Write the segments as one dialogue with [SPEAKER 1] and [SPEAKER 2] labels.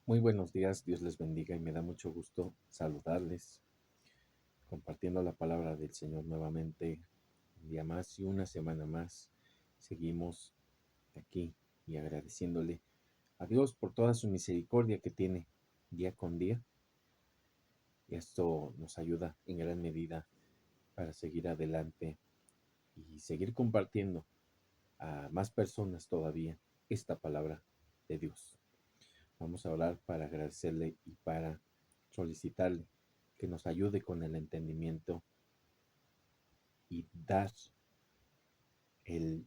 [SPEAKER 1] Muy buenos días, Dios les bendiga y me da mucho gusto saludarles, compartiendo la palabra del Señor nuevamente, un día más y una semana más. Seguimos aquí y agradeciéndole a Dios por toda su misericordia que tiene día con día. Y esto nos ayuda en gran medida para seguir adelante y seguir compartiendo a más personas todavía esta palabra de Dios. Vamos a orar para agradecerle y para solicitarle que nos ayude con el entendimiento y dar el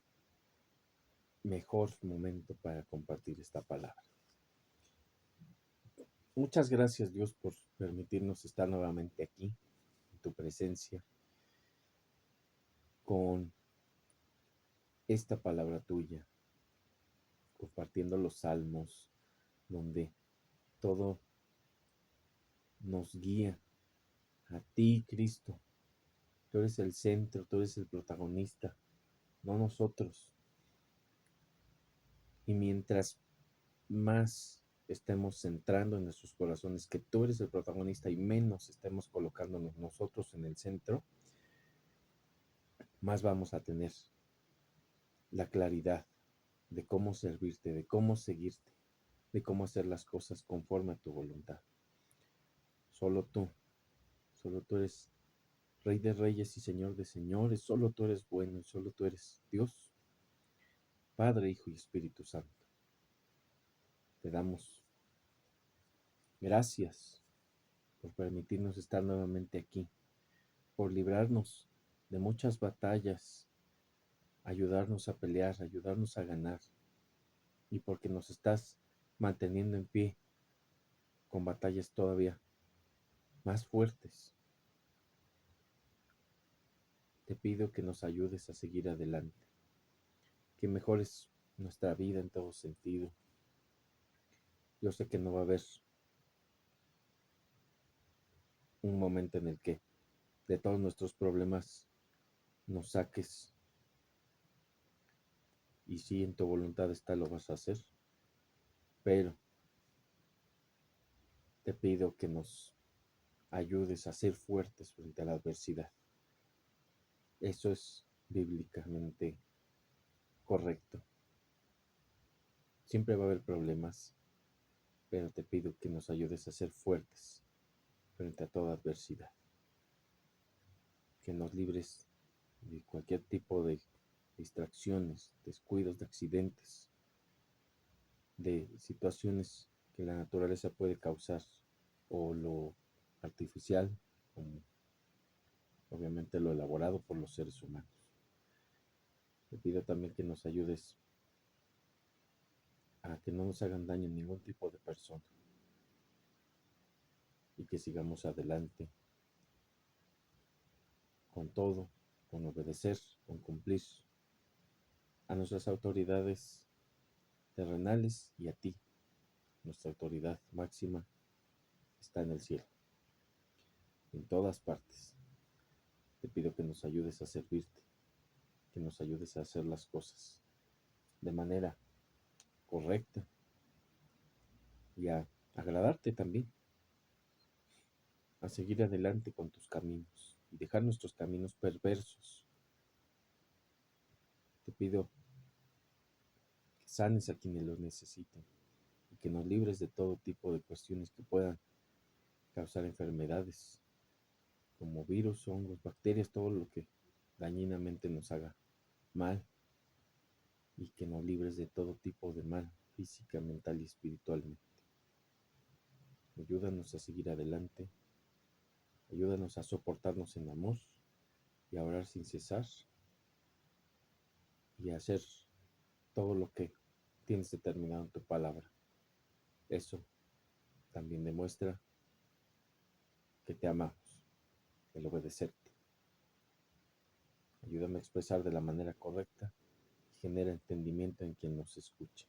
[SPEAKER 1] mejor momento para compartir esta palabra. Muchas gracias, Dios, por permitirnos estar nuevamente aquí en tu presencia con esta palabra tuya, compartiendo los salmos donde todo nos guía a ti, Cristo. Tú eres el centro, tú eres el protagonista, no nosotros. Y mientras más estemos centrando en nuestros corazones que tú eres el protagonista y menos estemos colocándonos nosotros en el centro, más vamos a tener la claridad de cómo servirte, de cómo seguirte, de cómo hacer las cosas conforme a tu voluntad. Solo tú eres Rey de reyes y Señor de señores, solo tú eres bueno y solo tú eres Dios, Padre, Hijo y Espíritu Santo. Te damos gracias por permitirnos estar nuevamente aquí, por librarnos de muchas batallas, ayudarnos a pelear, ayudarnos a ganar, y porque nos estás manteniendo en pie con batallas todavía más fuertes. Te pido que nos ayudes a seguir adelante, que mejores nuestra vida en todo sentido. Yo sé que no va a haber un momento en el que de todos nuestros problemas nos saques, y si en tu voluntad está lo vas a hacer, pero te pido que nos ayudes a ser fuertes frente a la adversidad. Eso es bíblicamente correcto. Siempre va a haber problemas, pero te pido que nos ayudes a ser fuertes frente a toda adversidad. Que nos libres de cualquier tipo de distracciones, descuidos, de accidentes, de situaciones que la naturaleza puede causar, o lo artificial, como obviamente lo elaborado por los seres humanos. Te pido también que nos ayudes a que no nos hagan daño ningún tipo de persona y que sigamos adelante con todo, con obedecer, con cumplir a nuestras autoridades terrenales y a ti. Nuestra autoridad máxima está en el cielo, en todas partes. Te pido que nos ayudes a servirte, que nos ayudes a hacer las cosas de manera correcta y a agradarte también, a seguir adelante con tus caminos y dejar nuestros caminos perversos. Te pido que sanes a quienes lo necesiten y que nos libres de todo tipo de cuestiones que puedan causar enfermedades, como virus, hongos, bacterias, todo lo que dañinamente nos haga mal, y que nos libres de todo tipo de mal, física, mental y espiritualmente. Ayúdanos a seguir adelante, ayúdanos a soportarnos en amor y a orar sin cesar y a hacer todo lo que tienes determinado en tu palabra. Eso también demuestra que te amamos, el obedecerte. Ayúdame a expresar de la manera correcta y genera entendimiento en quien nos escuche.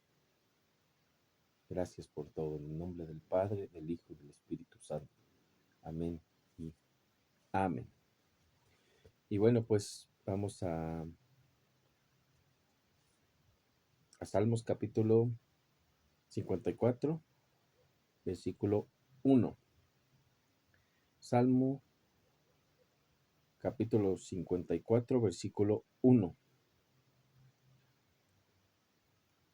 [SPEAKER 1] Gracias por todo, en el nombre del Padre, del Hijo y del Espíritu Santo. Amén y amén. Y bueno, pues vamos a Salmos capítulo 54. versículo 1. Salmo capítulo 54, versículo 1.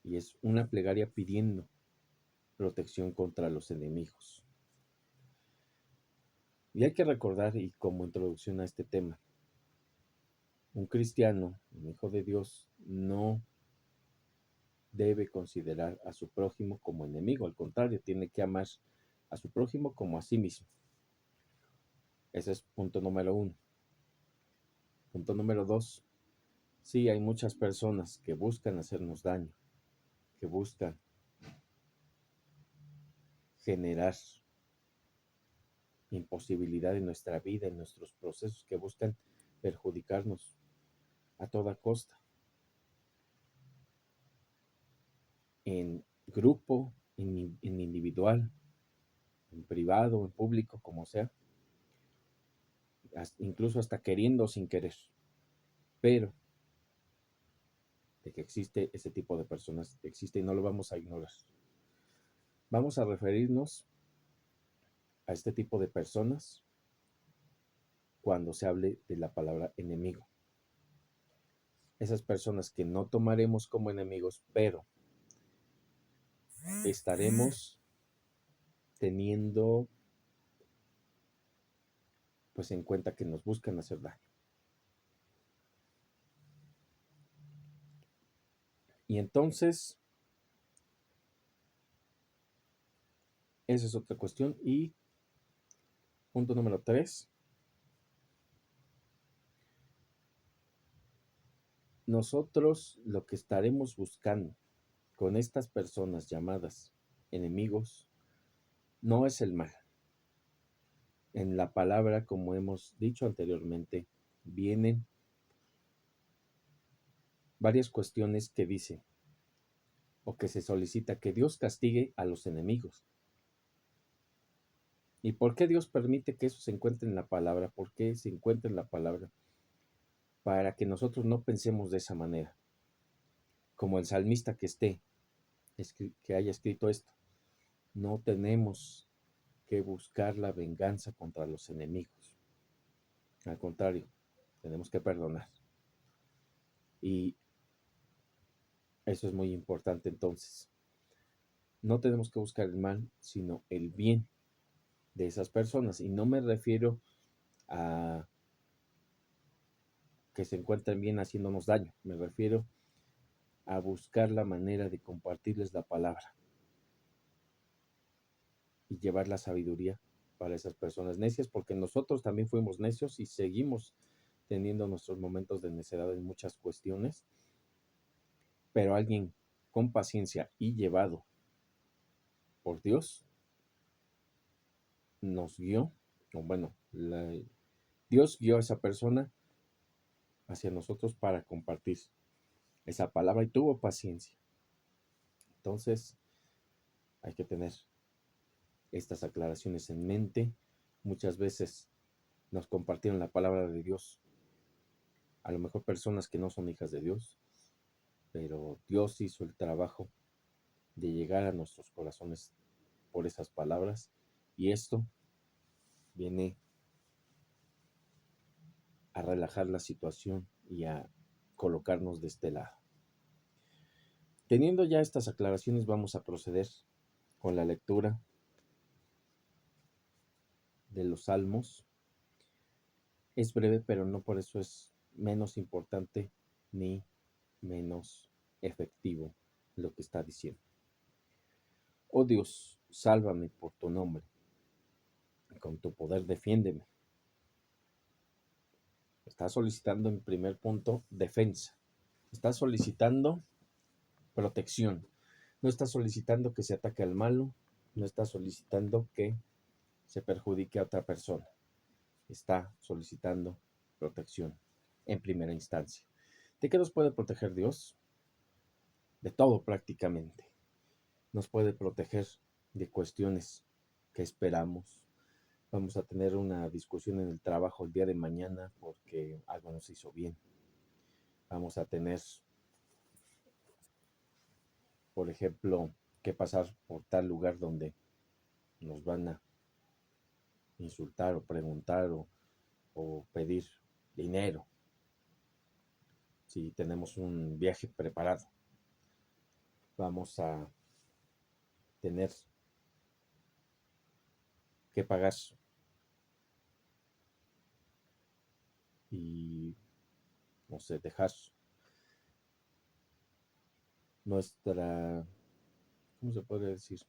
[SPEAKER 1] Y es una plegaria pidiendo protección contra los enemigos. Y hay que recordar, y como introducción a este tema, un cristiano, un hijo de Dios, no debe considerar a su prójimo como enemigo. Al contrario, tiene que amar a su prójimo como a sí mismo. Ese es punto número 1. Punto número 2. Sí, hay muchas personas que buscan hacernos daño, que buscan generar imposibilidad en nuestra vida, en nuestros procesos, que buscan perjudicarnos a toda costa, en grupo, en individual, en privado, en público, como sea, incluso hasta queriendo sin querer. Pero de que existe ese tipo de personas, existe y no lo vamos a ignorar. Vamos a referirnos a este tipo de personas cuando se hable de la palabra enemigo. Esas personas que no tomaremos como enemigos, pero estaremos teniendo pues en cuenta que nos buscan hacer daño. Y entonces, esa es otra cuestión. Y punto número 3, nosotros lo que estaremos buscando con estas personas llamadas enemigos no es el mal. En la palabra, como hemos dicho anteriormente, vienen varias cuestiones que dice o que se solicita que Dios castigue a los enemigos. ¿Y por qué Dios permite que eso se encuentre en la palabra? ¿Por qué se encuentra en la palabra? Para que nosotros no pensemos de esa manera. Como el salmista que haya escrito esto. No tenemos que buscar la venganza contra los enemigos. Al contrario, tenemos que perdonar. Y eso es muy importante entonces. No tenemos que buscar el mal, sino el bien de esas personas. Y no me refiero a que se encuentren bien haciéndonos daño. Me refiero a buscar la manera de compartirles la palabra y llevar la sabiduría para esas personas necias, porque nosotros también fuimos necios y seguimos teniendo nuestros momentos de necedad en muchas cuestiones, pero alguien con paciencia y llevado por Dios nos guió, o bueno, Dios guió a esa persona hacia nosotros para compartir esa palabra y tuvo paciencia. Entonces, hay que tener estas aclaraciones en mente. Muchas veces nos compartieron la palabra de Dios, a lo mejor personas que no son hijas de Dios, pero Dios hizo el trabajo de llegar a nuestros corazones por esas palabras, y esto viene a relajar la situación y a colocarnos de este lado. Teniendo ya estas aclaraciones, vamos a proceder con la lectura de los salmos. Es breve, pero no por eso es menos importante ni menos efectivo lo que está diciendo. Oh Dios, sálvame por tu nombre, con tu poder defiéndeme. Está solicitando en primer punto defensa. Está solicitando protección. No está solicitando que se ataque al malo. No está solicitando que se perjudique a otra persona. Está solicitando protección en primera instancia. ¿De qué nos puede proteger Dios? De todo prácticamente. Nos puede proteger de cuestiones que esperamos. Vamos a tener una discusión en el trabajo el día de mañana porque algo nos hizo bien. Vamos a tener, por ejemplo, que pasar por tal lugar donde nos van a insultar o preguntar o pedir dinero si tenemos un viaje preparado. Vamos a tener que pagar y, no sé, dejar nuestra, ¿cómo se puede decir?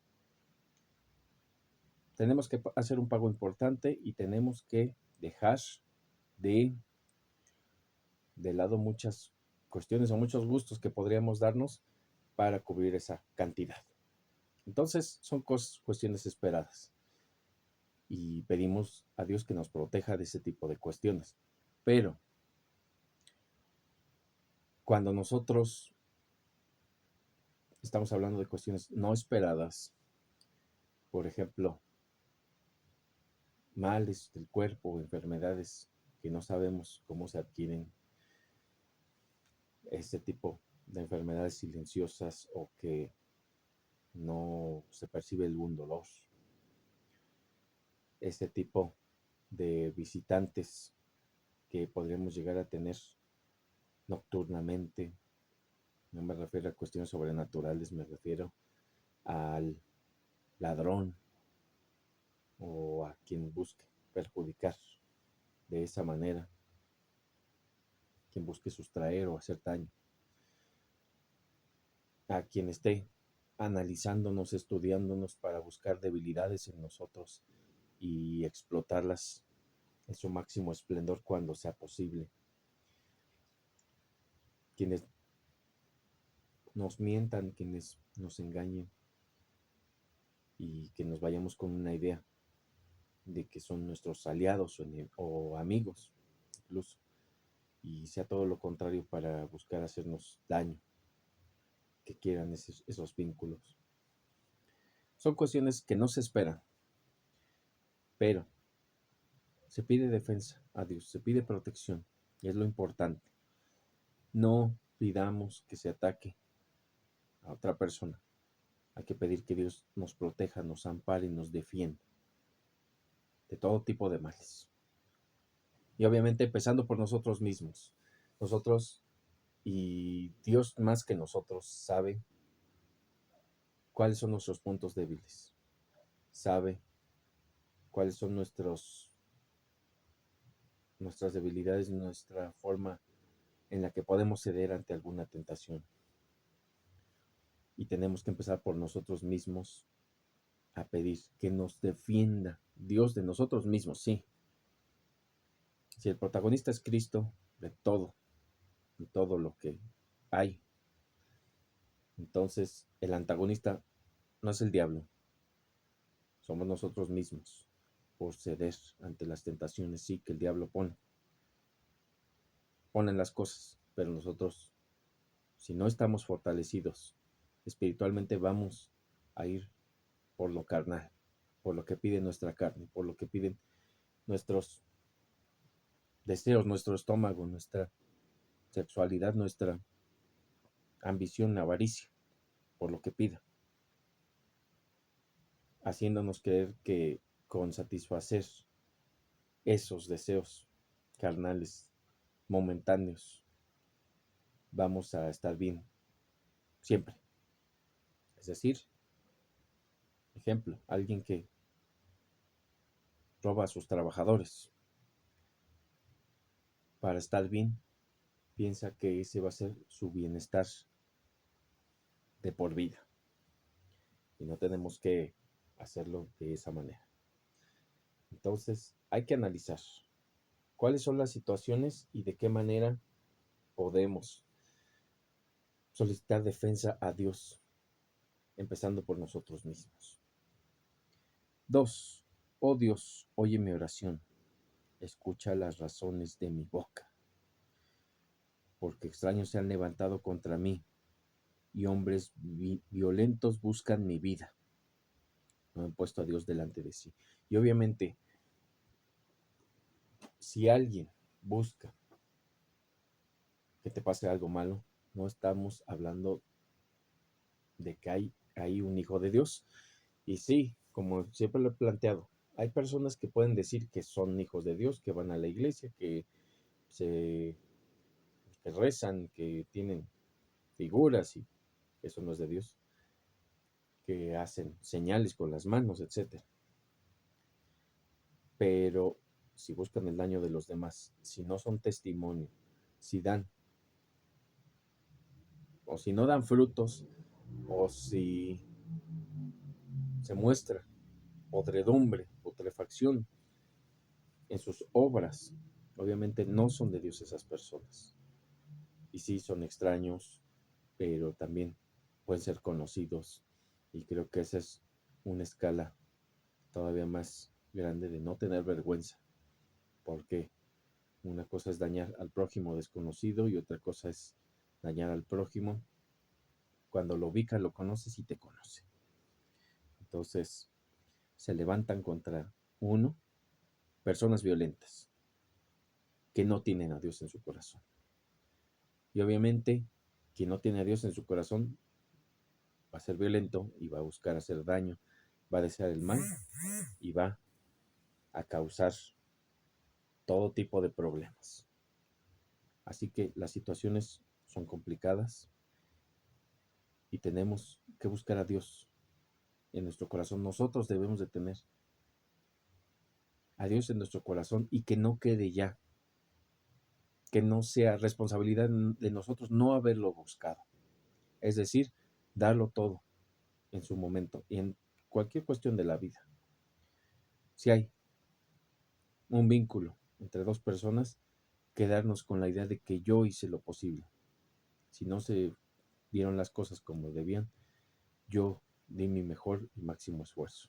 [SPEAKER 1] Tenemos que hacer un pago importante y tenemos que dejar de, de lado muchas cuestiones o muchos gustos que podríamos darnos para cubrir esa cantidad. Entonces son cuestiones esperadas y pedimos a Dios que nos proteja de ese tipo de cuestiones. Pero cuando nosotros estamos hablando de cuestiones no esperadas, por ejemplo, males del cuerpo, enfermedades que no sabemos cómo se adquieren, este tipo de enfermedades silenciosas o que no se percibe algún dolor, este tipo de visitantes que podríamos llegar a tener nocturnamente. No me refiero a cuestiones sobrenaturales, me refiero al ladrón o a quien busque perjudicar de esa manera, quien busque sustraer o hacer daño, a quien esté analizándonos, estudiándonos para buscar debilidades en nosotros y explotarlas en su máximo esplendor cuando sea posible. Quienes nos mientan, quienes nos engañen y que nos vayamos con una idea de que son nuestros aliados o amigos incluso, y sea todo lo contrario para buscar hacernos daño, que quieran esos vínculos. Son cuestiones que no se esperan, pero se pide defensa a Dios, se pide protección, y es lo importante. No pidamos que se ataque a otra persona. Hay que pedir que Dios nos proteja, nos ampare y nos defienda de todo tipo de males. Y obviamente empezando por nosotros mismos. Nosotros y Dios más que nosotros sabe cuáles son nuestros puntos débiles. Sabe cuáles son nuestras debilidades, nuestra forma en la que podemos ceder ante alguna tentación. Y tenemos que empezar por nosotros mismos a pedir que nos defienda Dios de nosotros mismos, sí. Si el protagonista es Cristo, de todo lo que hay, entonces el antagonista no es el diablo, somos nosotros mismos por ceder ante las tentaciones, sí, que el diablo ponen las cosas, pero nosotros, si no estamos fortalecidos espiritualmente, vamos a ir por lo carnal, por lo que pide nuestra carne, por lo que piden nuestros deseos, nuestro estómago, nuestra sexualidad, nuestra ambición, avaricia, por lo que pida, haciéndonos creer que con satisfacer esos deseos carnales momentáneos vamos a estar bien siempre. Es decir, ejemplo, alguien que roba a sus trabajadores para estar bien, piensa que ese va a ser su bienestar de por vida. Y no tenemos que hacerlo de esa manera. Entonces, hay que analizar cuáles son las situaciones y de qué manera podemos solicitar defensa a Dios, empezando por nosotros mismos. 2. Oh Dios, oye mi oración, escucha las razones de mi boca, porque extraños se han levantado contra mí y hombres violentos buscan mi vida. No han puesto a Dios delante de sí. Y obviamente, si alguien busca que te pase algo malo, no estamos hablando de que hay un hijo de Dios. Y sí, como siempre lo he planteado, hay personas que pueden decir que son hijos de Dios, que van a la iglesia, se, que rezan, que tienen figuras y eso no es de Dios, que hacen señales con las manos, etcétera. Pero si buscan el daño de los demás, si no son testimonio, si dan, o si no dan frutos, o si se muestra podredumbre, putrefacción en sus obras, obviamente no son de Dios esas personas. Y sí, son extraños, pero también pueden ser conocidos. Y creo que esa es una escala todavía más grande de no tener vergüenza, porque una cosa es dañar al prójimo desconocido y otra cosa es dañar al prójimo cuando lo ubica, lo conoces y te conoce. Entonces se levantan contra uno personas violentas que no tienen a Dios en su corazón. Y obviamente quien no tiene a Dios en su corazón va a ser violento y va a buscar hacer daño, va a desear el mal y va a causar todo tipo de problemas. Así que las situaciones son complicadas y tenemos que buscar a Dios en nuestro corazón. Nosotros debemos de tener a Dios en nuestro corazón y que no quede ya, que no sea responsabilidad de nosotros no haberlo buscado. Es decir, darlo todo en su momento y en cualquier cuestión de la vida. Si hay un vínculo entre dos personas, quedarnos con la idea de que yo hice lo posible. Si no se dieron las cosas como debían, yo di mi mejor y máximo esfuerzo.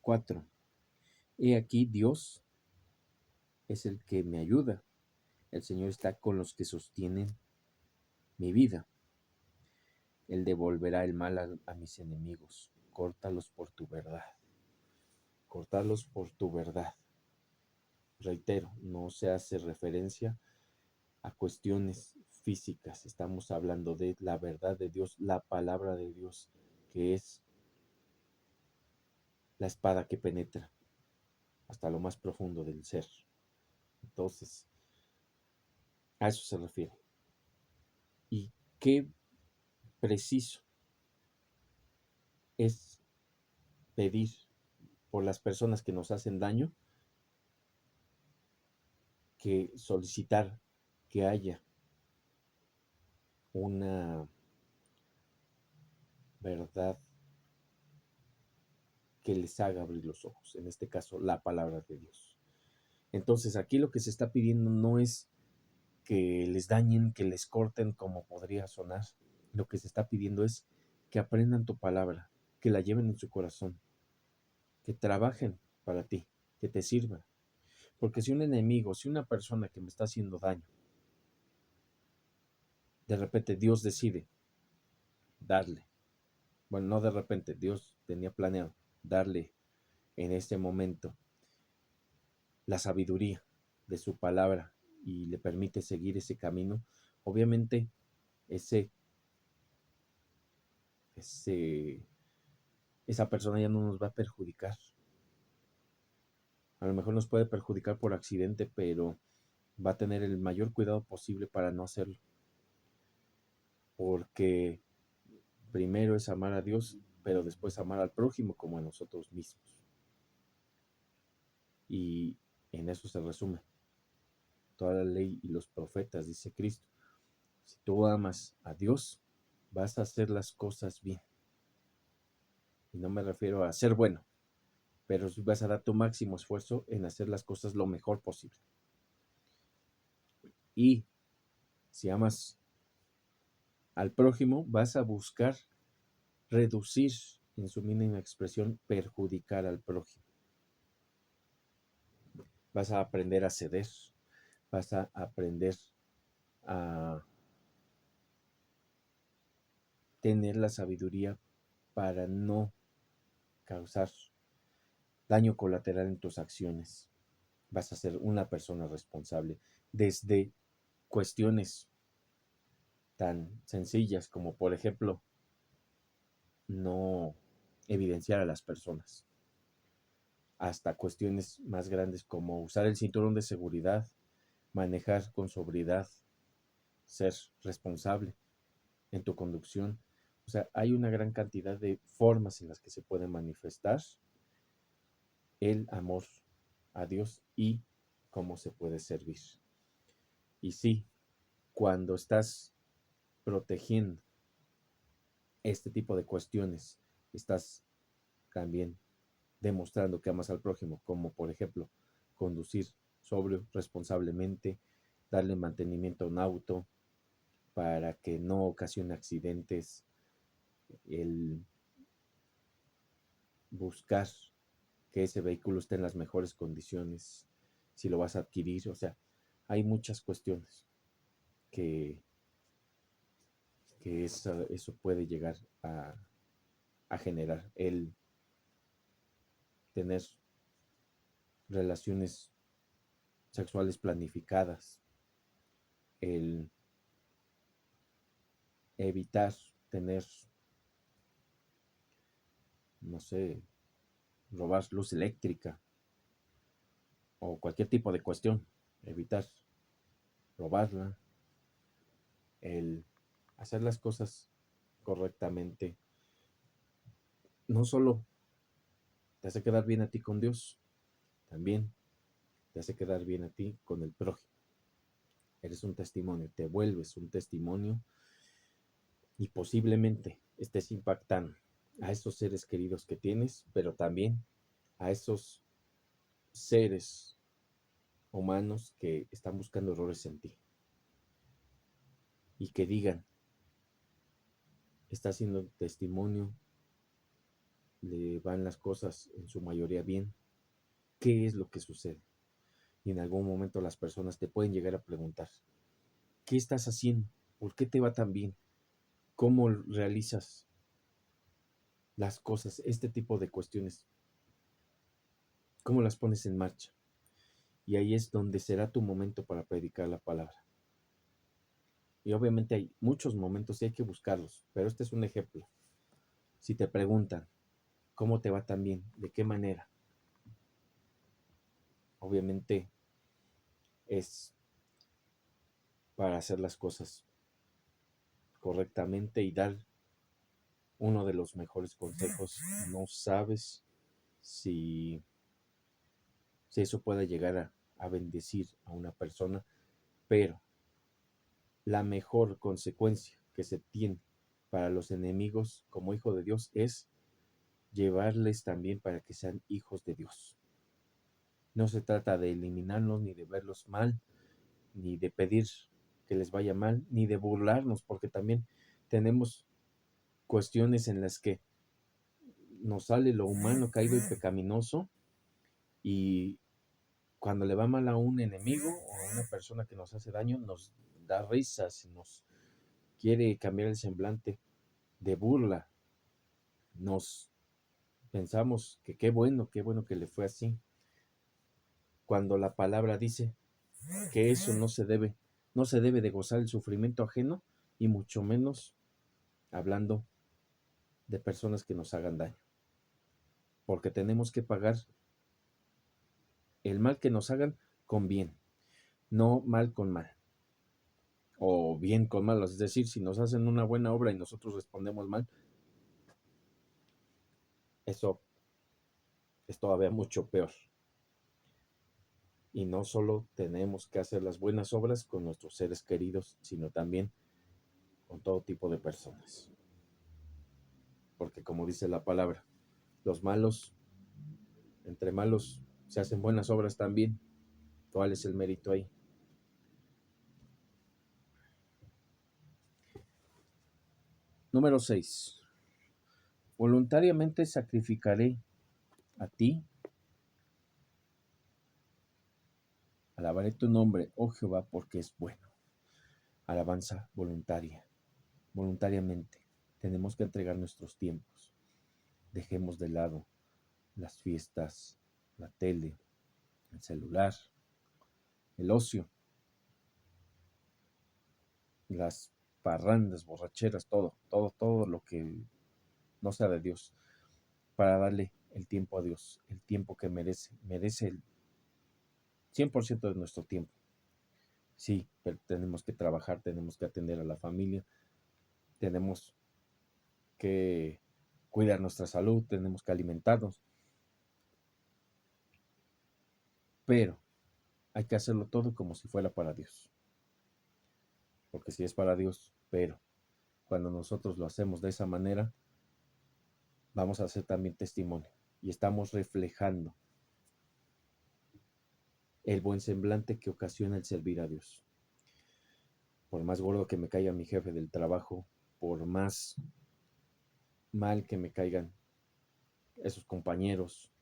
[SPEAKER 1] 4. He aquí Dios es el que me ayuda. El Señor está con los que sostienen mi vida. Él devolverá el mal a mis enemigos. Córtalos por tu verdad. Cortarlos por tu verdad. Reitero, no se hace referencia a cuestiones físicas. Estamos hablando de la verdad de Dios, la palabra de Dios, que es la espada que penetra hasta lo más profundo del ser. Entonces, a eso se refiere. Y qué preciso es pedir por las personas que nos hacen daño, que solicitar que haya una verdad que les haga abrir los ojos, en este caso la palabra de Dios. Entonces aquí lo que se está pidiendo no es que les dañen, que les corten como podría sonar. Lo que se está pidiendo es que aprendan tu palabra, que la lleven en su corazón, que trabajen para ti, que te sirvan. Porque si un enemigo, si una persona que me está haciendo daño, de repente Dios decide darle, bueno, no de repente, Dios tenía planeado darle en este momento la sabiduría de su palabra y le permite seguir ese camino, obviamente ese, esa persona ya no nos va a perjudicar. A lo mejor nos puede perjudicar por accidente, pero va a tener el mayor cuidado posible para no hacerlo. Porque primero es amar a Dios, pero después amar al prójimo como a nosotros mismos. Y en eso se resume toda la ley y los profetas, dice Cristo. Si tú amas a Dios, vas a hacer las cosas bien. Y no me refiero a ser bueno, pero vas a dar tu máximo esfuerzo en hacer las cosas lo mejor posible. Y si amas al prójimo, vas a buscar reducir, en su mínima expresión, perjudicar al prójimo. Vas a aprender a ceder, vas a aprender a tener la sabiduría para no causar daño colateral en tus acciones. Vas a ser una persona responsable desde cuestiones tan sencillas como, por ejemplo, no evidenciar a las personas, hasta cuestiones más grandes como usar el cinturón de seguridad, manejar con sobriedad, ser responsable en tu conducción. O sea, hay una gran cantidad de formas en las que se puede manifestar el amor a Dios y cómo se puede servir. Y sí, cuando estás protegiendo este tipo de cuestiones, estás también demostrando que amas al prójimo, como por ejemplo conducir sobrio, responsablemente, darle mantenimiento a un auto para que no ocasione accidentes, el buscar que ese vehículo esté en las mejores condiciones, si lo vas a adquirir, o sea, hay muchas cuestiones que, que eso puede llegar a generar, el tener relaciones sexuales planificadas, el evitar tener, no sé, robar luz eléctrica o cualquier tipo de cuestión, evitar robarla, el hacer las cosas correctamente, no solo te hace quedar bien a ti con Dios, también te hace quedar bien a ti con el prójimo. Eres un testimonio, te vuelves un testimonio y posiblemente estés impactando a esos seres queridos que tienes, pero también a esos seres humanos que están buscando errores en ti y que digan, está haciendo testimonio, le van las cosas en su mayoría bien, ¿qué es lo que sucede? Y en algún momento las personas te pueden llegar a preguntar, ¿qué estás haciendo? ¿Por qué te va tan bien? ¿Cómo realizas las cosas? Este tipo de cuestiones, ¿cómo las pones en marcha? Y ahí es donde será tu momento para predicar la palabra. Y obviamente hay muchos momentos y hay que buscarlos, pero este es un ejemplo. Si te preguntan, ¿cómo te va tan bien? ¿De qué manera? Obviamente es para hacer las cosas correctamente y dar uno de los mejores consejos. No sabes si, si eso puede llegar a bendecir a una persona, pero la mejor consecuencia que se tiene para los enemigos como hijo de Dios es llevarles también para que sean hijos de Dios. No se trata de eliminarlos, ni de verlos mal, ni de pedir que les vaya mal, ni de burlarnos, porque también tenemos cuestiones en las que nos sale lo humano, caído y pecaminoso, y cuando le va mal a un enemigo o a una persona que nos hace daño, nos da risas, nos quiere cambiar el semblante de burla, nos pensamos que qué bueno que le fue así, cuando la palabra dice que eso no se debe de gozar el sufrimiento ajeno, y mucho menos hablando de personas que nos hagan daño, porque tenemos que pagar el mal que nos hagan con bien, no mal con mal, o bien con mal, es decir, si nos hacen una buena obra y nosotros respondemos mal, eso es todavía mucho peor. Y no solo tenemos que hacer las buenas obras con nuestros seres queridos, sino también con todo tipo de personas. Porque como dice la palabra, los malos, entre malos se hacen buenas obras también. ¿Cuál es el mérito ahí? Número 6. Voluntariamente sacrificaré a ti, alabaré tu nombre, oh Jehová, porque es bueno. Alabanza voluntaria, voluntariamente. Tenemos que entregar nuestros tiempos. Dejemos de lado las fiestas, la tele, el celular, el ocio, las parrandas, borracheras, todo lo que no sea de Dios, para darle el tiempo a Dios, el tiempo que merece el 100% de nuestro tiempo. Sí, pero tenemos que trabajar, tenemos que atender a la familia, tenemos que cuidar nuestra salud, tenemos que alimentarnos, pero hay que hacerlo todo como si fuera para Dios. Porque si es para Dios, pero cuando nosotros lo hacemos de esa manera, vamos a hacer también testimonio y estamos reflejando el buen semblante que ocasiona el servir a Dios. Por más gordo que me caiga mi jefe del trabajo, por más mal que me caigan esos compañeros,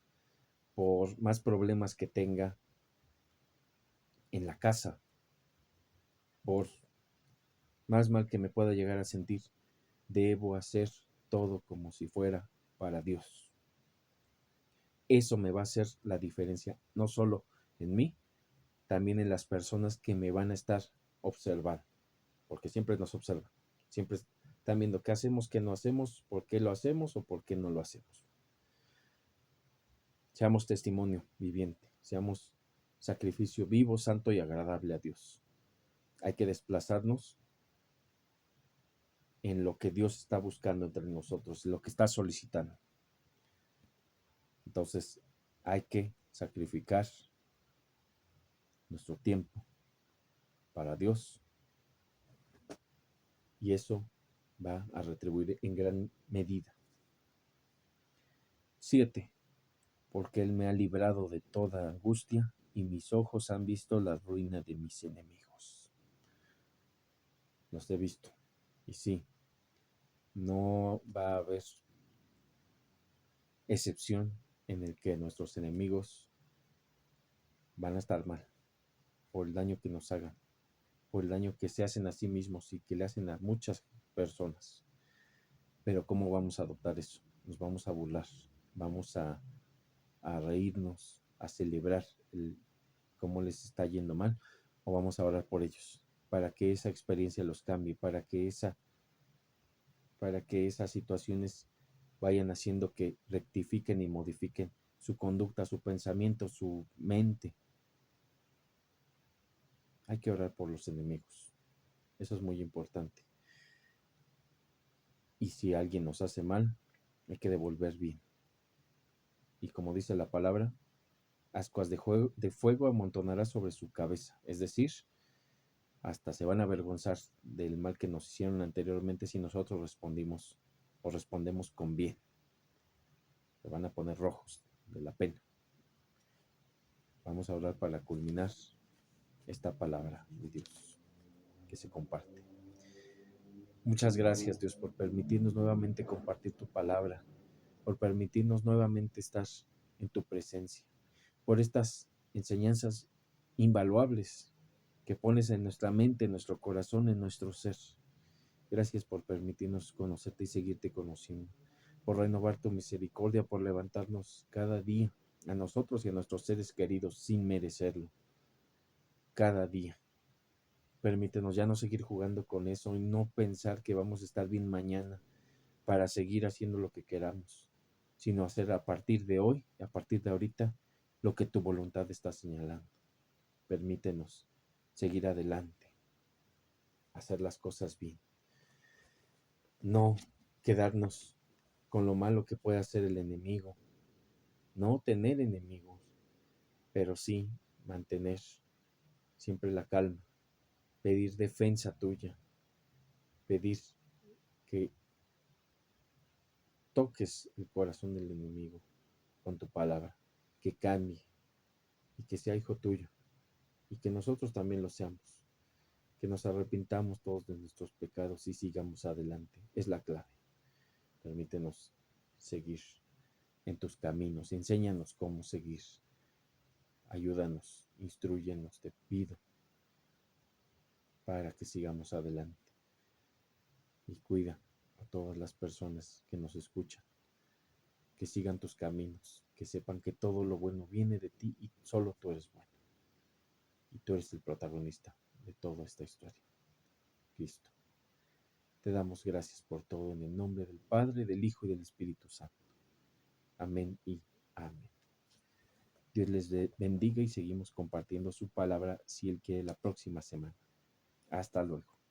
[SPEAKER 1] por más problemas que tenga en la casa, por más mal que me pueda llegar a sentir, debo hacer todo como si fuera para Dios. Eso me va a hacer la diferencia, no solo en mí, también en las personas que me van a estar observando, porque siempre nos observan, siempre están viendo qué hacemos, qué no hacemos, por qué lo hacemos o por qué no lo hacemos. Seamos testimonio viviente, seamos sacrificio vivo, santo y agradable a Dios. Hay que desplazarnos en lo que Dios está buscando entre nosotros, en lo que está solicitando. Entonces, hay que sacrificar nuestro tiempo para Dios y eso va a retribuir en gran medida. 7. Porque Él me ha librado de toda angustia y mis ojos han visto la ruina de mis enemigos. Los he visto. Y sí, no va a haber excepción en el que nuestros enemigos van a estar mal por el daño que nos hagan, por el daño que se hacen a sí mismos y que le hacen a muchas personas. Pero ¿cómo vamos a adoptar eso? Nos vamos a burlar, vamos a reírnos, a celebrar cómo les está yendo mal, o vamos a orar por ellos, para que esa experiencia los cambie, para que esas situaciones vayan haciendo que rectifiquen y modifiquen su conducta, su pensamiento, su mente. Hay que orar por los enemigos. Eso es muy importante. Y si alguien nos hace mal, hay que devolver bien. Y como dice la palabra, ascuas de fuego amontonará sobre su cabeza. Es decir, hasta se van a avergonzar del mal que nos hicieron anteriormente si nosotros respondemos con bien. Se van a poner rojos de la pena. Vamos a orar para culminar esta palabra de Dios que se comparte. Muchas gracias, Dios, por permitirnos nuevamente compartir tu palabra, por permitirnos nuevamente estar en tu presencia, por estas enseñanzas invaluables que pones en nuestra mente, en nuestro corazón, en nuestro ser. Gracias por permitirnos conocerte y seguirte conociendo, por renovar tu misericordia, por levantarnos cada día a nosotros y a nuestros seres queridos sin merecerlo. Cada día. Permítenos ya no seguir jugando con eso y no pensar que vamos a estar bien mañana para seguir haciendo lo que queramos, sino hacer a partir de hoy, a partir de ahorita, lo que tu voluntad está señalando. Permítenos seguir adelante, hacer las cosas bien, no quedarnos con lo malo que puede hacer el enemigo, no tener enemigos, pero sí mantener siempre la calma, pedir defensa tuya, pedir que toques el corazón del enemigo con tu palabra, que cambie y que sea hijo tuyo y que nosotros también lo seamos, que nos arrepintamos todos de nuestros pecados y sigamos adelante. Es la clave. Permítenos seguir en tus caminos, enséñanos cómo seguir, ayúdanos, instrúyenos, te pido, para que sigamos adelante. Y cuida a todas las personas que nos escuchan, que sigan tus caminos, que sepan que todo lo bueno viene de ti y solo tú eres bueno. Y tú eres el protagonista de toda esta historia, Cristo. Te damos gracias por todo en el nombre del Padre, del Hijo y del Espíritu Santo. Amén y amén. Dios les bendiga y seguimos compartiendo su palabra si Él quiere la próxima semana. Hasta luego.